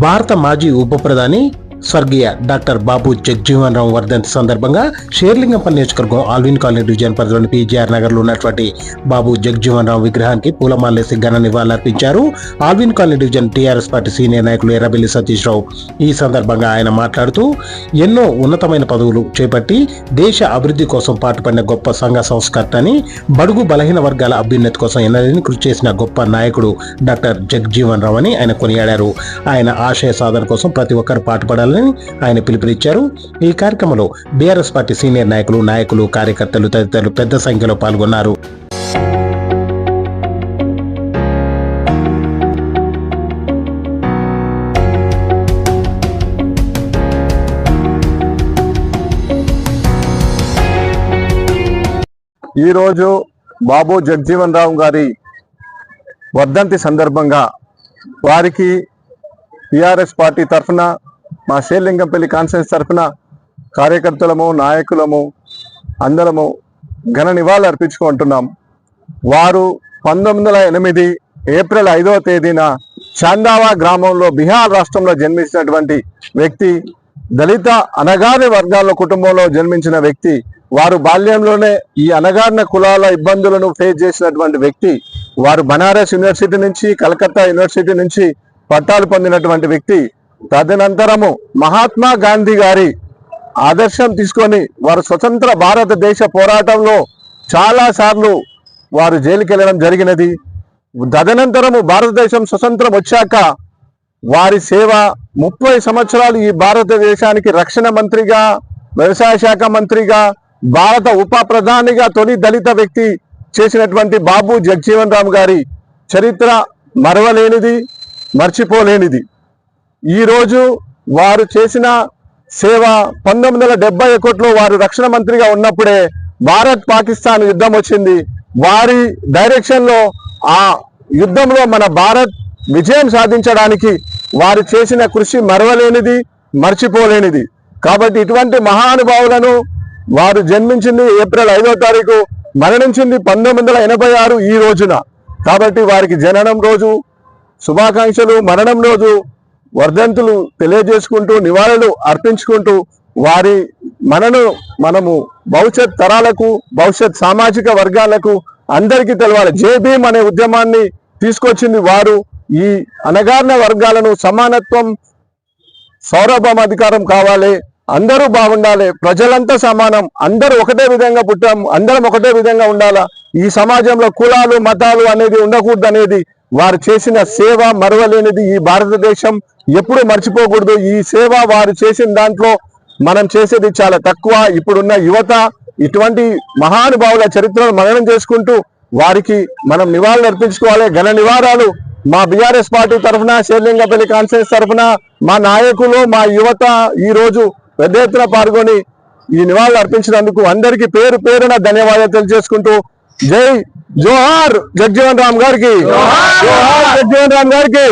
భారత మాజీ ఉప ప్రధాని స్వర్గీయ డాక్టర్ బాబు జగజ్జీవన్ రామ్ వర్ధంతి సందర్భంగా షేర్లింగంపల్లి నియోజకవర్గం ఆల్విన్ కాలనీ డివిజన్ పరిధిలోని పీజీఆర్ నగర్ లో ఉన్నటువంటి బాబు జగజ్జీవన్ రామ్ విగ్రహానికి పూలమాలేసి ఘన నివాళులర్పించారు. Allwyn colony division TRS party senior నాయకులు ఎర్రబెల్లి సతీష్ రావు. ఈ సందర్భంగా ఆయన మాట్లాడుతూ ఎన్నో ఉన్నతమైన పదవులు చేపట్టి దేశ అభివృద్ధి కోసం పాటుపడిన గొప్ప సంఘ సంస్కర్త అని, బడుగు బలహీన వర్గాల అభ్యున్నతి కోసం ఎన్నడని కృషి చేసిన గొప్ప నాయకుడు డాక్టర్ జగజ్జీవన్ రామ్ అని ఆయన కొనియాడారు. ఆయన ఆశయ సాధన కోసం ప్రతి ఒక్కరు పాటుపడాలని ఆయన పిలుపునిచ్చారు. ఈ కార్యక్రమంలో బీఆర్ఎస్ పార్టీ సీనియర్ నాయకులు, కార్యకర్తలు తదితరులు పెద్ద సంఖ్యలో పాల్గొన్నారు. ఈరోజు బాబు జగజ్జీవన్ రామ్ గారి వర్ధంతి సందర్భంగా వారికి టీఆర్ఎస్ పార్టీ తరఫున, మా షేర్లింగంపల్లి కాన్ఫరెన్స్ తరఫున కార్యకర్తలము, నాయకులము అందరము ఘన నివాళులు అర్పించుకుంటున్నాం. వారు 1908 ఏప్రిల్ 5వ తేదీన చాందావా గ్రామంలో బీహార్ రాష్ట్రంలో జన్మించినటువంటి వ్యక్తి. దళిత అణగారిన వర్గాల కుటుంబంలో జన్మించిన వ్యక్తి. వారు బాల్యంలోనే ఈ అణగారిన కులాల ఇబ్బందులను ఫేస్ చేసినటువంటి వ్యక్తి. వారు బనారస్ యూనివర్సిటీ నుంచి, కలకత్తా యూనివర్సిటీ నుంచి పట్టాలు పొందినటువంటి వ్యక్తి. తదనంతరము మహాత్మా గాంధీ గారి ఆదర్శం తీసుకొని వారు స్వతంత్ర భారతదేశ పోరాటంలో చాలా సార్లు వారు జైలుకి వెళ్ళడం జరిగినది. తదనంతరము భారతదేశం స్వతంత్రం వచ్చాక వారి సేవ 30 సంవత్సరాలు ఈ భారతదేశానికి రక్షణ మంత్రిగా, వ్యవసాయ శాఖ మంత్రిగా, భారత ఉప ప్రధానిగా తొలి దళిత వ్యక్తి చేసినటువంటి బాబు జగజ్జీవన్ రామ్ గారి చరిత్ర మరవలేనిది, మర్చిపోలేనిది. ఈరోజు వారు చేసిన సేవ 1971లో వారు రక్షణ మంత్రిగా ఉన్నప్పుడే భారత్ పాకిస్తాన్ యుద్ధం వచ్చింది. వారి డైరెక్షన్లో ఆ యుద్ధంలో మన భారత్ విజయం సాధించడానికి వారు చేసిన కృషి మరవలేనిది, మర్చిపోలేనిది. కాబట్టి ఇటువంటి మహానుభావులను వారు జన్మించింది ఏప్రిల్ 5వ తారీఖు, మరణించింది 1986 ఈ రోజున. కాబట్టి వారికి జననం రోజు శుభాకాంక్షలు, మరణం రోజు వర్ధంతులు తెలియజేసుకుంటూ, నివాళులు అర్పించుకుంటూ, వారి మనము భవిష్యత్ తరాలకు, భవిష్యత్ సామాజిక వర్గాలకు అందరికీ తెలవాలి. జై భీమ్ అనే ఉద్యమాన్ని తీసుకొచ్చింది వారు. ఈ అణగారిన వర్గాలను సమానత్వం, సౌరభామాధికారం కావాలి, అందరూ బాగుండాలి, ప్రజలంతా సమానం, అందరూ ఒకటే విధంగా పుట్టాం, అందరం ఒకటే విధంగా ఉండాలా, ఈ సమాజంలో కులాలు మతాలు అనేది ఉండకూడదు అనేది వారు చేసిన సేవ మరవలేనిది. ఈ భారతదేశం ఎప్పుడు మర్చిపోకూడదు. ఈ సేవ వారు చేసిన దాంట్లో మనం చేసేది చాలా తక్కువ. ఇప్పుడున్న యువత ఇటువంటి మహానుభావుల చరిత్రను మననం చేసుకుంటూ వారికి మనం నివాళులు అర్పించుకోవాలి. ఘన నివాళులు మా బీఆర్ఎస్ పార్టీ తరఫున, షేర్లింగంపల్లి కాన్ఫరెన్స్ తరఫున మా నాయకులు, మా యువత ఈ రోజు పెద్ద ఎత్తున పాల్గొని ఈ నివాళులు అర్పించినందుకు అందరికీ పేరు పేరున ధన్యవాదాలు తెలియజేసుకుంటూ, జై జోహార్ జగజ్జీవన్ రామ్ గారికి, జోహార్ జగజ్జీవన్ రామ్ గారికి.